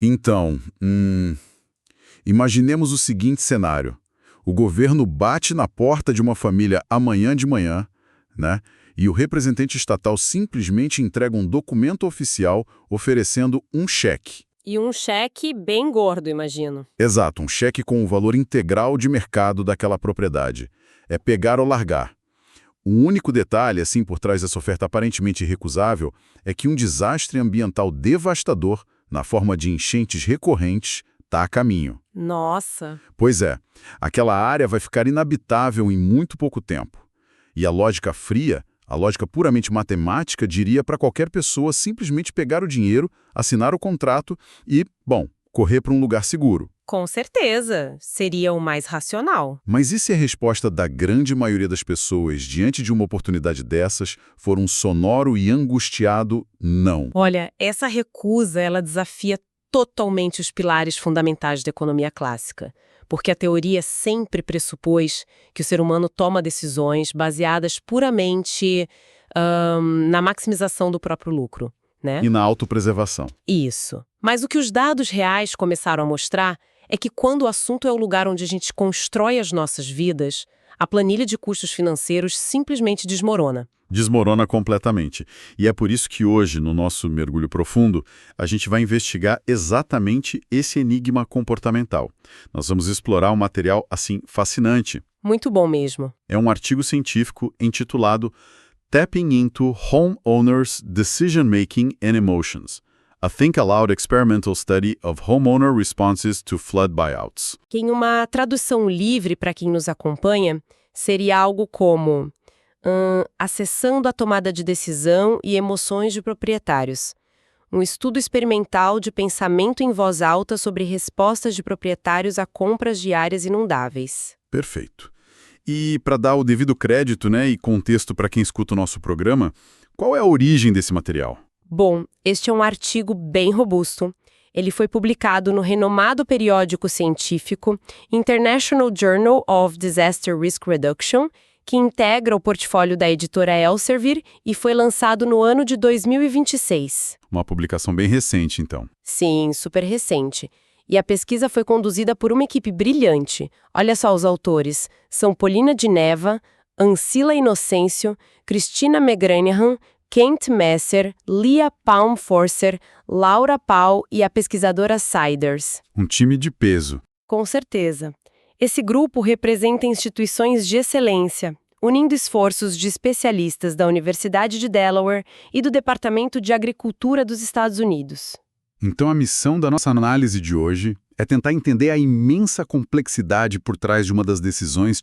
Então, imaginemos o seguinte cenário. O governo bate na porta de uma família amanhã de manhã, né? E o representante estatal simplesmente entrega um documento oficial oferecendo um cheque. E um cheque bem gordo, imagino. Exato, um cheque com o valor integral de mercado daquela propriedade. É pegar ou largar. O único detalhe, assim, por trás dessa oferta aparentemente irrecusável, é que um desastre ambiental devastador, na forma de enchentes recorrentes, está a caminho. Nossa! Pois é, aquela área vai ficar inabitável em muito pouco tempo. E a lógica fria, a lógica puramente matemática, diria para qualquer pessoa simplesmente pegar o dinheiro, assinar o contrato e, bom, correr para um lugar seguro. Com certeza, seria o mais racional. Mas e se a resposta da grande maioria das pessoas diante de uma oportunidade dessas for um sonoro e angustiado não? Olha, essa recusa, ela desafia totalmente os pilares fundamentais da economia clássica, porque a teoria sempre pressupôs que o ser humano toma decisões baseadas puramente na maximização do próprio lucro, né? E na autopreservação. Isso. Mas o que os dados reais começaram a mostrar é que quando o assunto é o lugar onde a gente constrói as nossas vidas, a planilha de custos financeiros simplesmente desmorona. Desmorona completamente. E é por isso que hoje, no nosso mergulho profundo, a gente vai investigar exatamente esse enigma comportamental. Nós vamos explorar um material, assim, fascinante. Muito bom mesmo. É um artigo científico intitulado Tapping into Homeowners' Decision-Making and Emotions. A Think Aloud Experimental Study of Homeowner Responses to Flood Buyouts. Que em uma tradução livre para quem nos acompanha, seria algo como acessando a tomada de decisão e emoções de proprietários. Um estudo experimental de pensamento em voz alta sobre respostas de proprietários a compras de áreas inundáveis. Perfeito. E para dar o devido crédito, né, e contexto para quem escuta o nosso programa, qual é a origem desse material? Bom, este é um artigo bem robusto. Ele foi publicado no renomado periódico científico International Journal of Disaster Risk Reduction, que integra o portfólio da editora Elsevier e foi lançado no ano de 2026. Uma publicação bem recente, então. Sim, super recente. E a pesquisa foi conduzida por uma equipe brilhante. Olha só os autores. São Polina de Neva, Ancila Inocêncio, Cristina Megranihan, Kent Messer, Lia Palm-Forcer, Laura Pau e a pesquisadora Siders. Um time de peso. Com certeza. Esse grupo representa instituições de excelência, unindo esforços de especialistas da Universidade de Delaware e do Departamento de Agricultura dos Estados Unidos. Então a missão da nossa análise de hoje é tentar entender a imensa complexidade por trás de uma das decisões,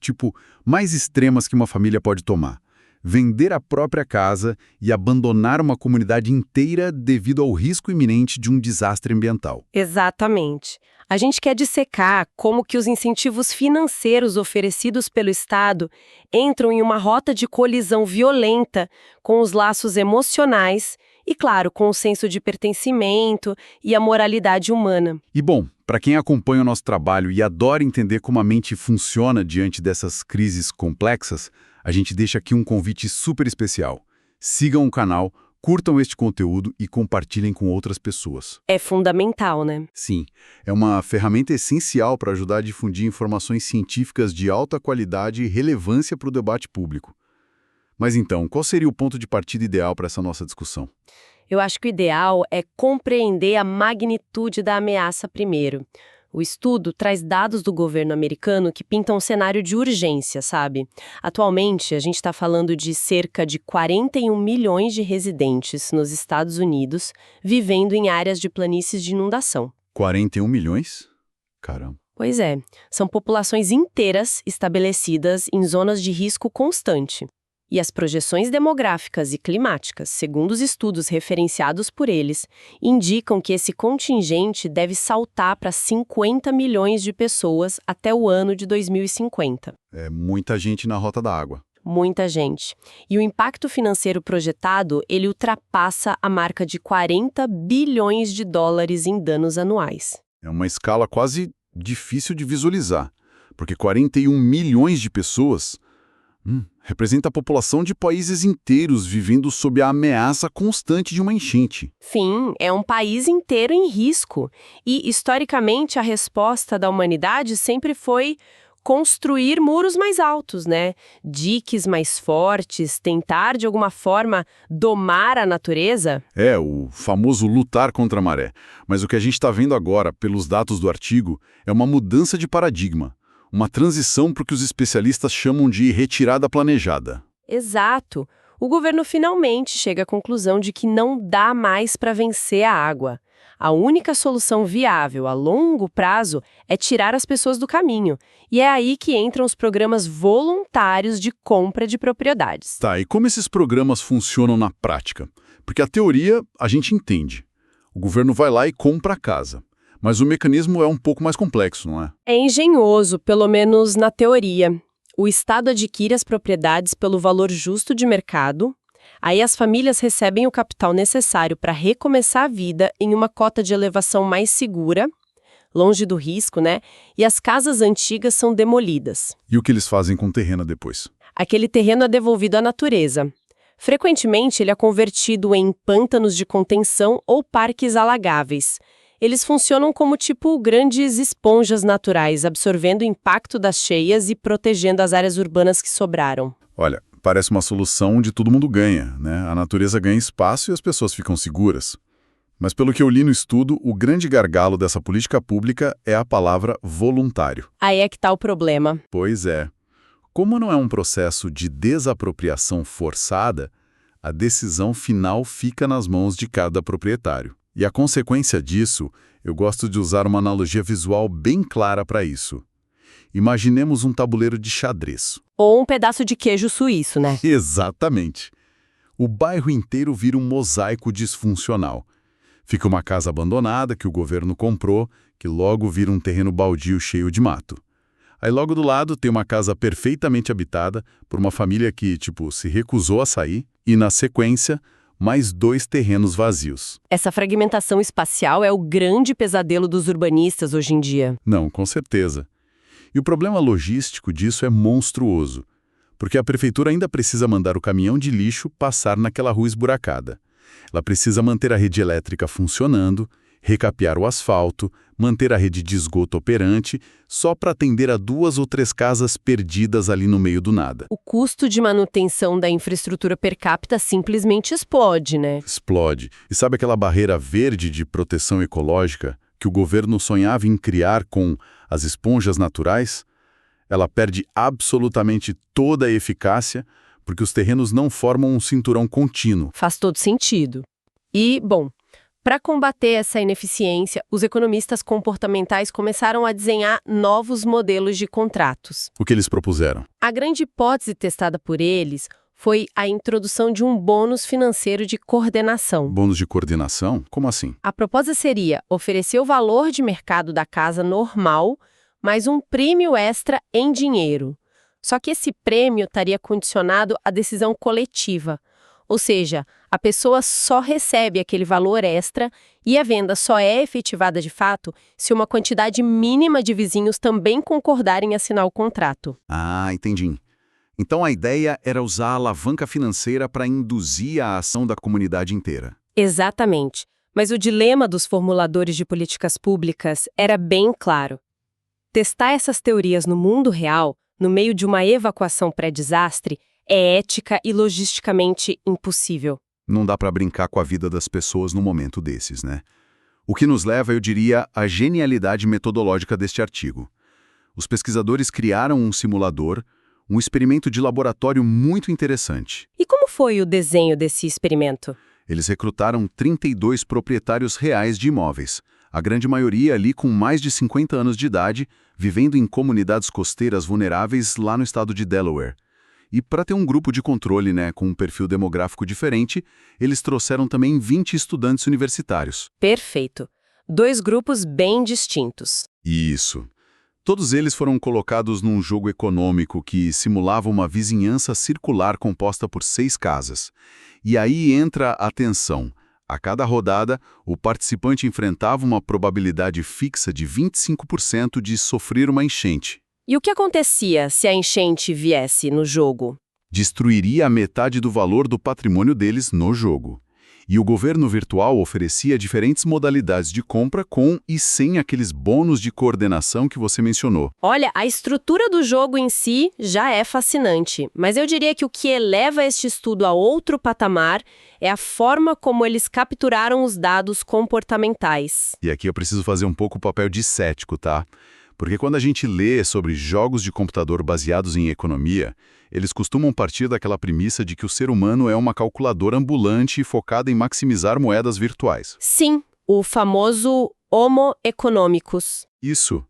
mais extremas que uma família pode tomar. Vender a própria casa e abandonar uma comunidade inteira devido ao risco iminente de um desastre ambiental. Exatamente. A gente quer dissecar como que os incentivos financeiros oferecidos pelo Estado entram em uma rota de colisão violenta com os laços emocionais e, claro, com o senso de pertencimento e a moralidade humana. E bom, para quem acompanha o nosso trabalho e adora entender como a mente funciona diante dessas crises complexas, a gente deixa aqui um convite super especial. Sigam o canal, curtam este conteúdo e compartilhem com outras pessoas. É fundamental, né? Sim, é uma ferramenta essencial para ajudar a difundir informações científicas de alta qualidade e relevância para o debate público. Mas então, qual seria o ponto de partida ideal para essa nossa discussão? Eu acho que o ideal é compreender a magnitude da ameaça primeiro. O estudo traz dados do governo americano que pintam um cenário de urgência, sabe? Atualmente, a gente está falando de cerca de 41 milhões de residentes nos Estados Unidos vivendo em áreas de planícies de inundação. 41 milhões? Caramba. Pois é, são populações inteiras estabelecidas em zonas de risco constante. E as projeções demográficas e climáticas, segundo os estudos referenciados por eles, indicam que esse contingente deve saltar para 50 milhões de pessoas até o ano de 2050. É muita gente na rota da água. Muita gente. E o impacto financeiro projetado, ele ultrapassa a marca de 40 bilhões de dólares em danos anuais. É uma escala quase difícil de visualizar, porque 41 milhões de pessoas... representa a população de países inteiros vivendo sob a ameaça constante de uma enchente. Sim, é um país inteiro em risco. E, historicamente, a resposta da humanidade sempre foi construir muros mais altos, né? Diques mais fortes, tentar, de alguma forma, domar a natureza. É, o famoso lutar contra a maré. Mas o que a gente está vendo agora, pelos dados do artigo, é uma mudança de paradigma. Uma transição para o que os especialistas chamam de retirada planejada. Exato. O governo finalmente chega à conclusão de que não dá mais para vencer a água. A única solução viável a longo prazo é tirar as pessoas do caminho. E é aí que entram os programas voluntários de compra de propriedades. Tá, e como esses programas funcionam na prática? Porque a teoria a gente entende. O governo vai lá e compra a casa. Mas o mecanismo é um pouco mais complexo, não é? É engenhoso, pelo menos na teoria. O Estado adquire as propriedades pelo valor justo de mercado. Aí as famílias recebem o capital necessário para recomeçar a vida em uma cota de elevação mais segura, longe do risco, né? E as casas antigas são demolidas. E o que eles fazem com o terreno depois? Aquele terreno é devolvido à natureza. Frequentemente, ele é convertido em pântanos de contenção ou parques alagáveis. Eles funcionam como grandes esponjas naturais, absorvendo o impacto das cheias e protegendo as áreas urbanas que sobraram. Olha, parece uma solução onde todo mundo ganha, né? A natureza ganha espaço e as pessoas ficam seguras. Mas pelo que eu li no estudo, o grande gargalo dessa política pública é a palavra voluntário. Aí é que está o problema. Pois é. Como não é um processo de desapropriação forçada, a decisão final fica nas mãos de cada proprietário. E a consequência disso, eu gosto de usar uma analogia visual bem clara para isso. Imaginemos um tabuleiro de xadrez. Ou um pedaço de queijo suíço, né? Exatamente. O bairro inteiro vira um mosaico disfuncional. Fica uma casa abandonada que o governo comprou, que logo vira um terreno baldio cheio de mato. Aí logo do lado tem uma casa perfeitamente habitada por uma família que, se recusou a sair, e na sequência, mais 2 terrenos vazios. Essa fragmentação espacial é o grande pesadelo dos urbanistas hoje em dia. Não, com certeza. E o problema logístico disso é monstruoso, porque a prefeitura ainda precisa mandar o caminhão de lixo passar naquela rua esburacada. Ela precisa manter a rede elétrica funcionando, recapear o asfalto, manter a rede de esgoto operante, só para atender a 2 ou 3 casas perdidas ali no meio do nada. O custo de manutenção da infraestrutura per capita simplesmente explode, né? Explode. E sabe aquela barreira verde de proteção ecológica que o governo sonhava em criar com as esponjas naturais? Ela perde absolutamente toda a eficácia porque os terrenos não formam um cinturão contínuo. Faz todo sentido. E, bom, para combater essa ineficiência, os economistas comportamentais começaram a desenhar novos modelos de contratos. O que eles propuseram? A grande hipótese testada por eles foi a introdução de um bônus financeiro de coordenação. Bônus de coordenação? Como assim? A proposta seria oferecer o valor de mercado da casa normal, mais um prêmio extra em dinheiro. Só que esse prêmio estaria condicionado à decisão coletiva. Ou seja, a pessoa só recebe aquele valor extra e a venda só é efetivada de fato se uma quantidade mínima de vizinhos também concordarem em assinar o contrato. Ah, entendi. Então a ideia era usar a alavanca financeira para induzir a ação da comunidade inteira. Exatamente. Mas o dilema dos formuladores de políticas públicas era bem claro. Testar essas teorias no mundo real, no meio de uma evacuação pré-desastre, é ética e logisticamente impossível. Não dá para brincar com a vida das pessoas num momento desses, né? O que nos leva, eu diria, à genialidade metodológica deste artigo. Os pesquisadores criaram um simulador, um experimento de laboratório muito interessante. E como foi o desenho desse experimento? Eles recrutaram 32 proprietários reais de imóveis, a grande maioria ali com mais de 50 anos de idade, vivendo em comunidades costeiras vulneráveis lá no estado de Delaware. E para ter um grupo de controle, com um perfil demográfico diferente, eles trouxeram também 20 estudantes universitários. Perfeito. 2 grupos bem distintos. Isso. Todos eles foram colocados num jogo econômico que simulava uma vizinhança circular composta por 6 casas. E aí entra a tensão. A cada rodada, o participante enfrentava uma probabilidade fixa de 25% de sofrer uma enchente. E o que acontecia se a enchente viesse no jogo? Destruiria a metade do valor do patrimônio deles no jogo. E o governo virtual oferecia diferentes modalidades de compra com e sem aqueles bônus de coordenação que você mencionou. Olha, a estrutura do jogo em si já é fascinante, mas eu diria que o que eleva este estudo a outro patamar é a forma como eles capturaram os dados comportamentais. E aqui eu preciso fazer um pouco o papel de cético, tá? Porque quando a gente lê sobre jogos de computador baseados em economia, eles costumam partir daquela premissa de que o ser humano é uma calculadora ambulante focada em maximizar moedas virtuais. Sim, o famoso Homo economicus. Isso.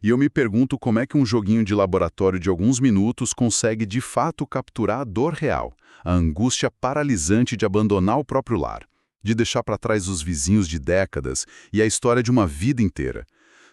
E eu me pergunto como é que um joguinho de laboratório de alguns minutos consegue de fato capturar a dor real, a angústia paralisante de abandonar o próprio lar, de deixar para trás os vizinhos de décadas e a história de uma vida inteira.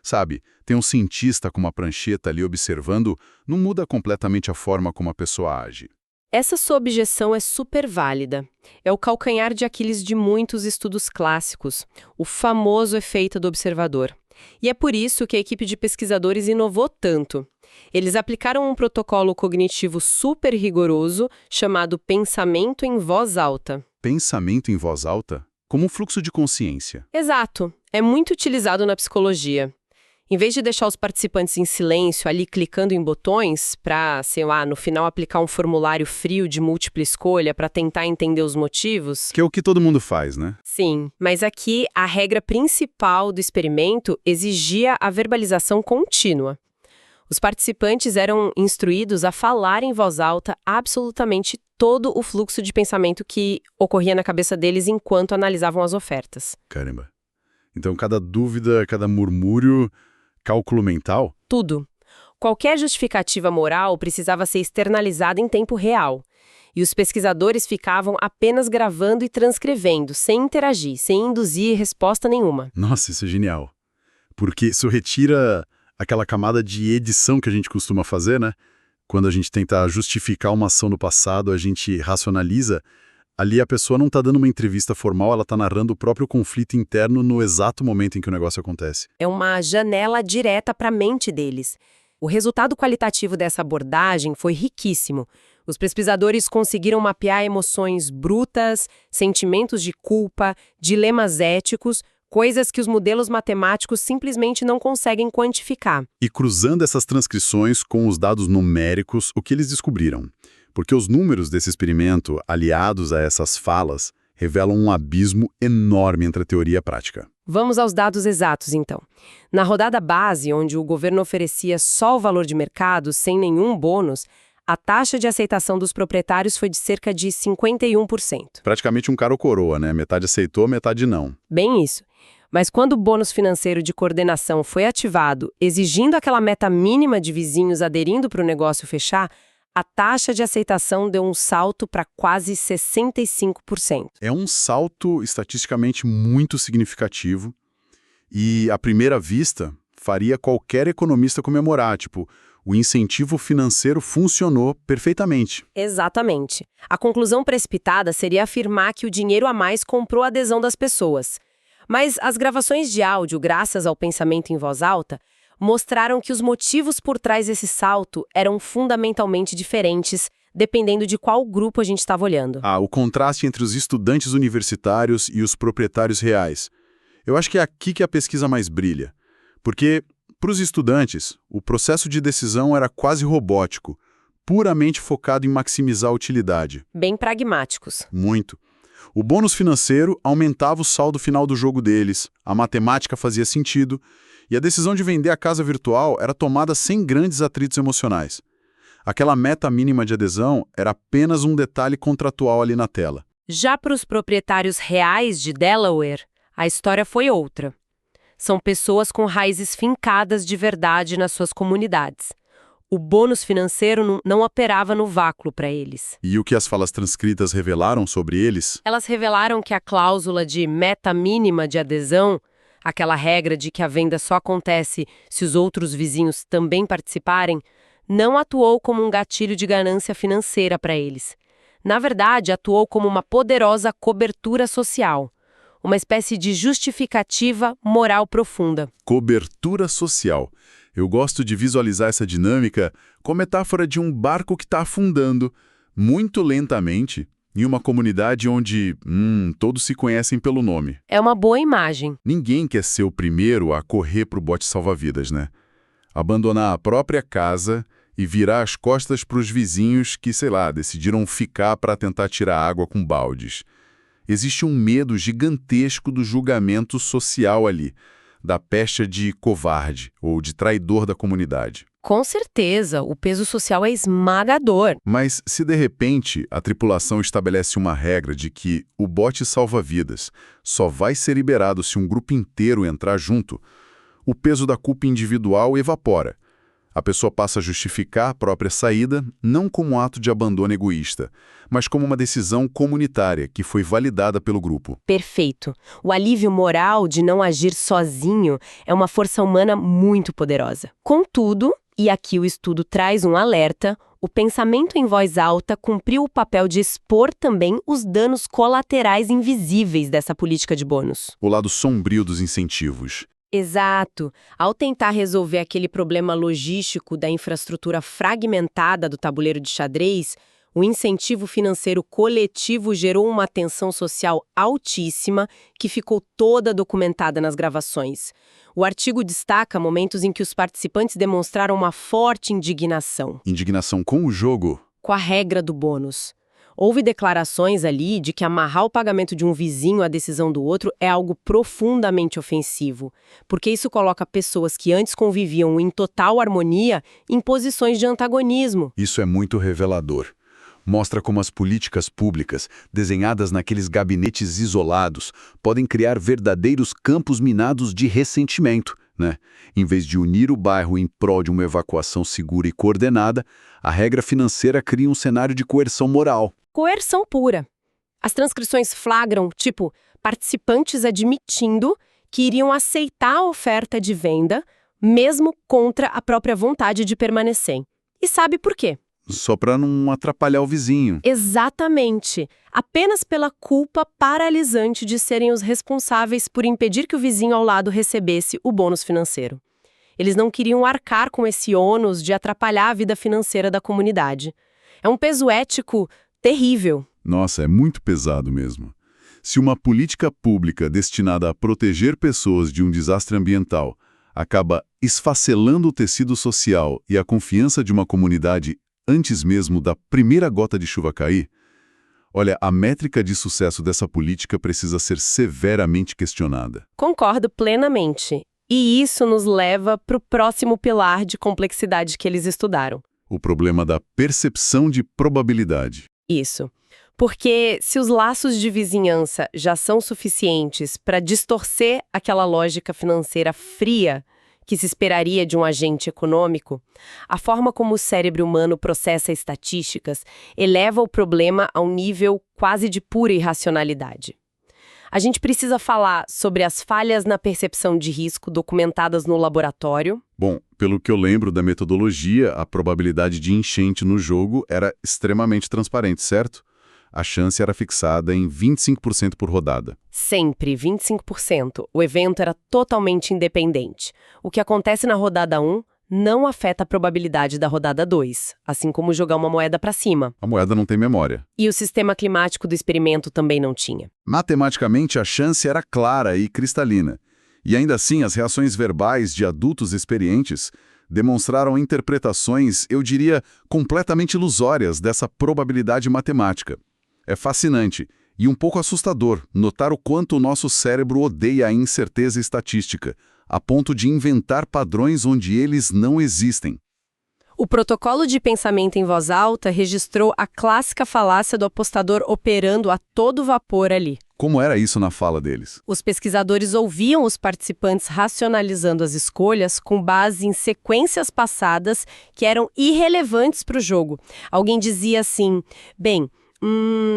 Sabe, tem um cientista com uma prancheta ali observando, não muda completamente a forma como a pessoa age. Essa sua objeção é super válida. É o calcanhar de Aquiles de muitos estudos clássicos, o famoso efeito do observador. E é por isso que a equipe de pesquisadores inovou tanto. Eles aplicaram um protocolo cognitivo super rigoroso chamado pensamento em voz alta. Pensamento em voz alta? Como um fluxo de consciência. Exato. É muito utilizado na psicologia. Em vez de deixar os participantes em silêncio ali clicando em botões para, sei lá, no final aplicar um formulário frio de múltipla escolha para tentar entender os motivos... Que é o que todo mundo faz, né? Sim, mas aqui a regra principal do experimento exigia a verbalização contínua. Os participantes eram instruídos a falar em voz alta absolutamente todo o fluxo de pensamento que ocorria na cabeça deles enquanto analisavam as ofertas. Caramba. Então cada dúvida, cada murmúrio... Cálculo mental? Tudo. Qualquer justificativa moral precisava ser externalizada em tempo real. E os pesquisadores ficavam apenas gravando e transcrevendo, sem interagir, sem induzir resposta nenhuma. Nossa, isso é genial. Porque isso retira aquela camada de edição que a gente costuma fazer, né? Quando a gente tenta justificar uma ação do passado, a gente racionaliza. Ali a pessoa não está dando uma entrevista formal, ela está narrando o próprio conflito interno no exato momento em que o negócio acontece. É uma janela direta para a mente deles. O resultado qualitativo dessa abordagem foi riquíssimo. Os pesquisadores conseguiram mapear emoções brutas, sentimentos de culpa, dilemas éticos, coisas que os modelos matemáticos simplesmente não conseguem quantificar. E cruzando essas transcrições com os dados numéricos, o que eles descobriram? Porque os números desse experimento, aliados a essas falas, revelam um abismo enorme entre a teoria e a prática. Vamos aos dados exatos, então. Na rodada base, onde o governo oferecia só o valor de mercado, sem nenhum bônus, a taxa de aceitação dos proprietários foi de cerca de 51%. Praticamente um cara ou coroa, né? Metade aceitou, metade não. Bem isso. Mas quando o bônus financeiro de coordenação foi ativado, exigindo aquela meta mínima de vizinhos aderindo para o negócio fechar, a taxa de aceitação deu um salto para quase 65%. É um salto estatisticamente muito significativo e, à primeira vista, faria qualquer economista comemorar, tipo, o incentivo financeiro funcionou perfeitamente. Exatamente. A conclusão precipitada seria afirmar que o dinheiro a mais comprou a adesão das pessoas. Mas as gravações de áudio, graças ao pensamento em voz alta, mostraram que os motivos por trás desse salto eram fundamentalmente diferentes, dependendo de qual grupo a gente estava olhando. O contraste entre os estudantes universitários e os proprietários reais. Eu acho que é aqui que a pesquisa mais brilha. Porque, para os estudantes, o processo de decisão era quase robótico, puramente focado em maximizar a utilidade. Bem pragmáticos. Muito. O bônus financeiro aumentava o saldo final do jogo deles, a matemática fazia sentido, e a decisão de vender a casa virtual era tomada sem grandes atritos emocionais. Aquela meta mínima de adesão era apenas um detalhe contratual ali na tela. Já para os proprietários reais de Delaware, a história foi outra. São pessoas com raízes fincadas de verdade nas suas comunidades. O bônus financeiro não operava no vácuo para eles. E o que as falas transcritas revelaram sobre eles? Elas revelaram que a cláusula de meta mínima de adesão, aquela regra de que a venda só acontece se os outros vizinhos também participarem, não atuou como um gatilho de ganância financeira para eles. Na verdade, atuou como uma poderosa cobertura social, uma espécie de justificativa moral profunda. Cobertura social. Eu gosto de visualizar essa dinâmica como metáfora de um barco que está afundando, muito lentamente, em uma comunidade onde, todos se conhecem pelo nome. É uma boa imagem. Ninguém quer ser o primeiro a correr pro bote salva-vidas, né? Abandonar a própria casa e virar as costas para os vizinhos que, sei lá, decidiram ficar para tentar tirar água com baldes. Existe um medo gigantesco do julgamento social ali, da pecha de covarde ou de traidor da comunidade. Com certeza, o peso social é esmagador. Mas se de repente a tripulação estabelece uma regra de que o bote salva-vidas só vai ser liberado se um grupo inteiro entrar junto, o peso da culpa individual evapora. A pessoa passa a justificar a própria saída não como um ato de abandono egoísta, mas como uma decisão comunitária que foi validada pelo grupo. Perfeito. O alívio moral de não agir sozinho é uma força humana muito poderosa. Contudo, e aqui o estudo traz um alerta, o pensamento em voz alta cumpriu o papel de expor também os danos colaterais invisíveis dessa política de bônus. O lado sombrio dos incentivos. Exato. Ao tentar resolver aquele problema logístico da infraestrutura fragmentada do tabuleiro de xadrez, o incentivo financeiro coletivo gerou uma tensão social altíssima que ficou toda documentada nas gravações. O artigo destaca momentos em que os participantes demonstraram uma forte indignação. Indignação com o jogo. Com a regra do bônus. Houve declarações ali de que amarrar o pagamento de um vizinho à decisão do outro é algo profundamente ofensivo, porque isso coloca pessoas que antes conviviam em total harmonia em posições de antagonismo. Isso é muito revelador. Mostra como as políticas públicas, desenhadas naqueles gabinetes isolados, podem criar verdadeiros campos minados de ressentimento, né? Em vez de unir o bairro em prol de uma evacuação segura e coordenada, a regra financeira cria um cenário de coerção moral. Coerção pura. As transcrições flagram, tipo, participantes admitindo que iriam aceitar a oferta de venda, mesmo contra a própria vontade de permanecer. E sabe por quê? Só para não atrapalhar o vizinho. Exatamente. Apenas pela culpa paralisante de serem os responsáveis por impedir que o vizinho ao lado recebesse o bônus financeiro. Eles não queriam arcar com esse ônus de atrapalhar a vida financeira da comunidade. É um peso ético terrível. Nossa, é muito pesado mesmo. Se uma política pública destinada a proteger pessoas de um desastre ambiental acaba esfacelando o tecido social e a confiança de uma comunidade antes mesmo da primeira gota de chuva cair, olha, a métrica de sucesso dessa política precisa ser severamente questionada. Concordo plenamente. E isso nos leva para o próximo pilar de complexidade que eles estudaram. O problema da percepção de probabilidade. Isso. Porque se os laços de vizinhança já são suficientes para distorcer aquela lógica financeira fria que se esperaria de um agente econômico, a forma como o cérebro humano processa estatísticas eleva o problema a um nível quase de pura irracionalidade. A gente precisa falar sobre as falhas na percepção de risco documentadas no laboratório. Bom, pelo que eu lembro da metodologia, a probabilidade de enchente no jogo era extremamente transparente, certo? A chance era fixada em 25% por rodada. Sempre 25%. O evento era totalmente independente. O que acontece na rodada 1 não afeta a probabilidade da rodada 2, assim como jogar uma moeda para cima. A moeda não tem memória. E o sistema climático do experimento também não tinha. Matematicamente, a chance era clara e cristalina. E ainda assim, as reações verbais de adultos experientes demonstraram interpretações, eu diria, completamente ilusórias dessa probabilidade matemática. É fascinante e um pouco assustador notar o quanto o nosso cérebro odeia a incerteza estatística, a ponto de inventar padrões onde eles não existem. O protocolo de pensamento em voz alta registrou a clássica falácia do apostador operando a todo vapor ali. Como era isso na fala deles? Os pesquisadores ouviam os participantes racionalizando as escolhas com base em sequências passadas que eram irrelevantes para o jogo. Alguém dizia assim, bem,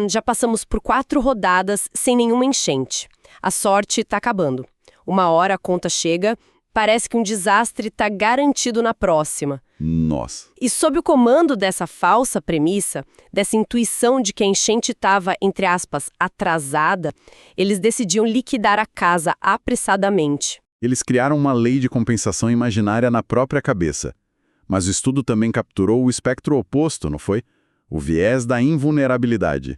já passamos por 4 rodadas sem nenhuma enchente. A sorte está acabando. Uma hora a conta chega, parece que um desastre está garantido na próxima. Nossa. E sob o comando dessa falsa premissa, dessa intuição de que a enchente estava, entre aspas, atrasada, eles decidiam liquidar a casa apressadamente. Eles criaram uma lei de compensação imaginária na própria cabeça. Mas o estudo também capturou o espectro oposto, não foi? O viés da invulnerabilidade.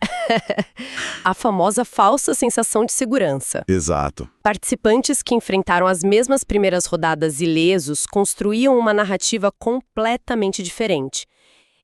A famosa falsa sensação de segurança. Exato. Participantes que enfrentaram as mesmas primeiras rodadas ilesos construíam uma narrativa completamente diferente.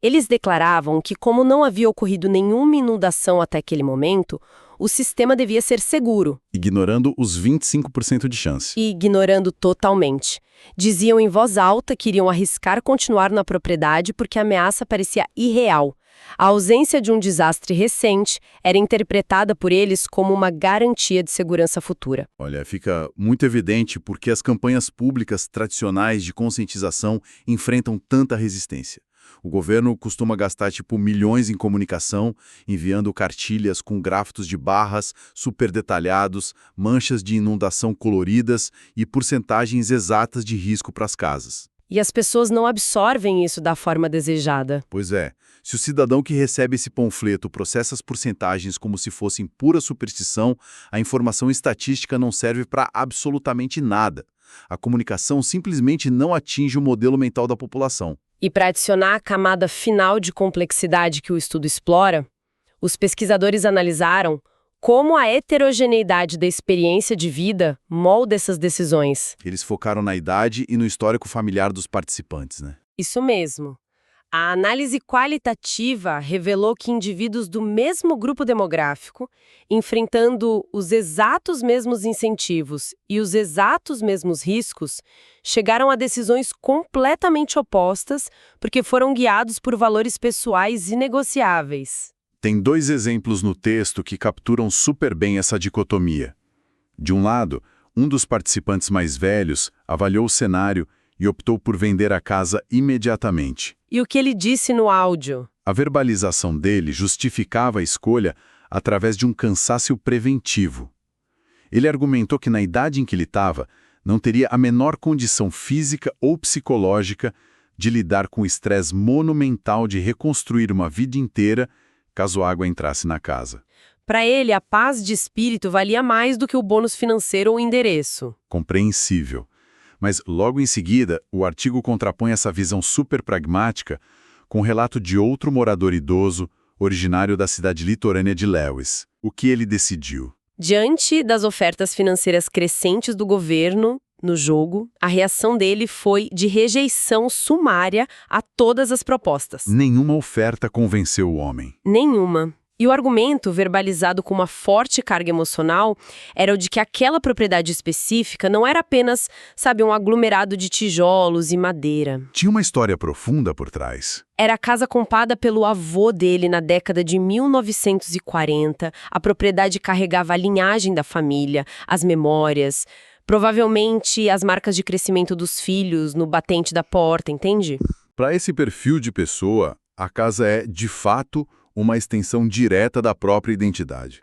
Eles declaravam que, como não havia ocorrido nenhuma inundação até aquele momento, o sistema devia ser seguro. Ignorando os 25% de chance. E ignorando totalmente. Diziam em voz alta que iriam arriscar continuar na propriedade porque a ameaça parecia irreal. A ausência de um desastre recente era interpretada por eles como uma garantia de segurança futura. Olha, fica muito evidente porque as campanhas públicas tradicionais de conscientização enfrentam tanta resistência. O governo costuma gastar milhões em comunicação, enviando cartilhas com gráficos de barras super detalhados, manchas de inundação coloridas e porcentagens exatas de risco para as casas. E as pessoas não absorvem isso da forma desejada. Pois é, se o cidadão que recebe esse panfleto processa as porcentagens como se fossem pura superstição, a informação estatística não serve para absolutamente nada. A comunicação simplesmente não atinge o modelo mental da população. E para adicionar a camada final de complexidade que o estudo explora, os pesquisadores analisaram como a heterogeneidade da experiência de vida molda essas decisões. Eles focaram na idade e no histórico familiar dos participantes, né? Isso mesmo. A análise qualitativa revelou que indivíduos do mesmo grupo demográfico, enfrentando os exatos mesmos incentivos e os exatos mesmos riscos, chegaram a decisões completamente opostas porque foram guiados por valores pessoais inegociáveis. Tem 2 exemplos no texto que capturam super bem essa dicotomia. De um lado, um dos participantes mais velhos avaliou o cenário e optou por vender a casa imediatamente. E o que ele disse no áudio? A verbalização dele justificava a escolha através de um cansaço preventivo. Ele argumentou que na idade em que ele estava, não teria a menor condição física ou psicológica de lidar com o estresse monumental de reconstruir uma vida inteira caso a água entrasse na casa. Para ele, a paz de espírito valia mais do que o bônus financeiro ou endereço. Compreensível. Mas, logo em seguida, o artigo contrapõe essa visão super pragmática com o relato de outro morador idoso, originário da cidade litorânea de Lewis. O que ele decidiu? Diante das ofertas financeiras crescentes do governo no jogo, a reação dele foi de rejeição sumária a todas as propostas. Nenhuma oferta convenceu o homem. Nenhuma. E o argumento, verbalizado com uma forte carga emocional, era o de que aquela propriedade específica não era apenas, um aglomerado de tijolos e madeira. Tinha uma história profunda por trás. Era a casa comprada pelo avô dele na década de 1940, a propriedade carregava a linhagem da família, as memórias, provavelmente as marcas de crescimento dos filhos no batente da porta, entende? Para esse perfil de pessoa, a casa é, de fato, uma extensão direta da própria identidade.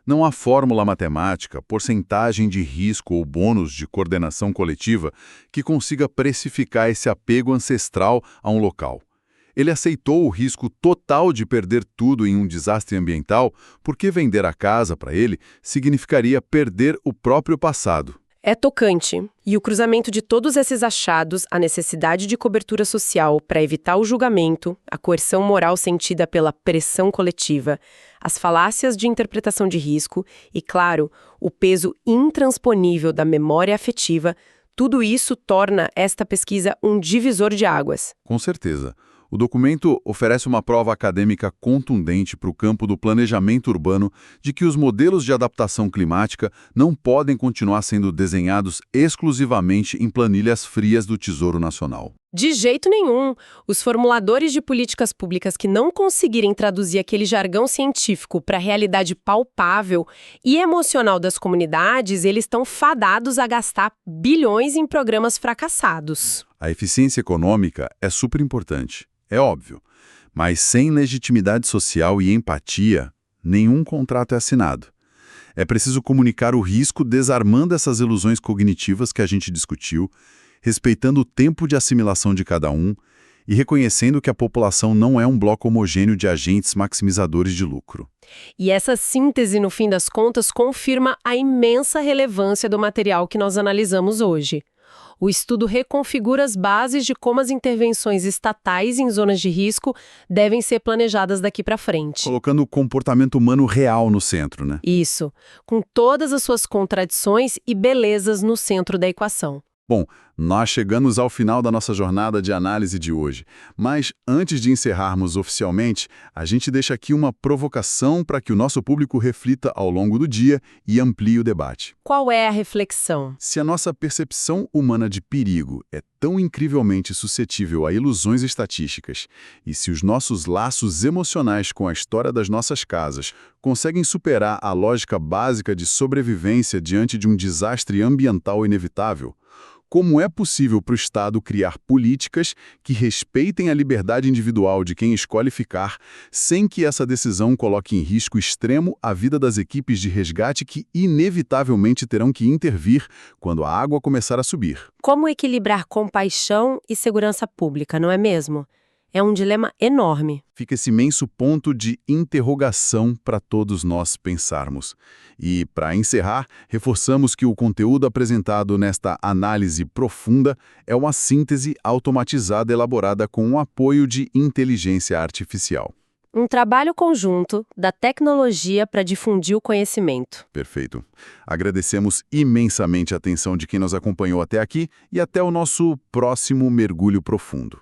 Não há fórmula matemática, porcentagem de risco ou bônus de coordenação coletiva que consiga precificar esse apego ancestral a um local. Ele aceitou o risco total de perder tudo em um desastre ambiental porque vender a casa para ele significaria perder o próprio passado. É tocante. E o cruzamento de todos esses achados, a necessidade de cobertura social para evitar o julgamento, a coerção moral sentida pela pressão coletiva, as falácias de interpretação de risco e, claro, o peso intransponível da memória afetiva, tudo isso torna esta pesquisa um divisor de águas. Com certeza. O documento oferece uma prova acadêmica contundente para o campo do planejamento urbano de que os modelos de adaptação climática não podem continuar sendo desenhados exclusivamente em planilhas frias do Tesouro Nacional. De jeito nenhum. Os formuladores de políticas públicas que não conseguirem traduzir aquele jargão científico para a realidade palpável e emocional das comunidades, eles estão fadados a gastar bilhões em programas fracassados. A eficiência econômica é super importante. É óbvio, mas sem legitimidade social e empatia, nenhum contrato é assinado. É preciso comunicar o risco desarmando essas ilusões cognitivas que a gente discutiu, respeitando o tempo de assimilação de cada um e reconhecendo que a população não é um bloco homogêneo de agentes maximizadores de lucro. E essa síntese, no fim das contas, confirma a imensa relevância do material que nós analisamos hoje. O estudo reconfigura as bases de como as intervenções estatais em zonas de risco devem ser planejadas daqui para frente. Colocando o comportamento humano real no centro, né? Isso, com todas as suas contradições e belezas no centro da equação. Bom, nós chegamos ao final da nossa jornada de análise de hoje, mas antes de encerrarmos oficialmente, a gente deixa aqui uma provocação para que o nosso público reflita ao longo do dia e amplie o debate. Qual é a reflexão? Se a nossa percepção humana de perigo é tão incrivelmente suscetível a ilusões estatísticas, e se os nossos laços emocionais com a história das nossas casas conseguem superar a lógica básica de sobrevivência diante de um desastre ambiental inevitável, como é possível para o Estado criar políticas que respeitem a liberdade individual de quem escolhe ficar, sem que essa decisão coloque em risco extremo a vida das equipes de resgate que inevitavelmente terão que intervir quando a água começar a subir? Como equilibrar compaixão e segurança pública, não é mesmo? É um dilema enorme. Fica esse imenso ponto de interrogação para todos nós pensarmos. E, para encerrar, reforçamos que o conteúdo apresentado nesta análise profunda é uma síntese automatizada elaborada com o apoio de inteligência artificial. Um trabalho conjunto da tecnologia para difundir o conhecimento. Perfeito. Agradecemos imensamente a atenção de quem nos acompanhou até aqui e até o nosso próximo mergulho profundo.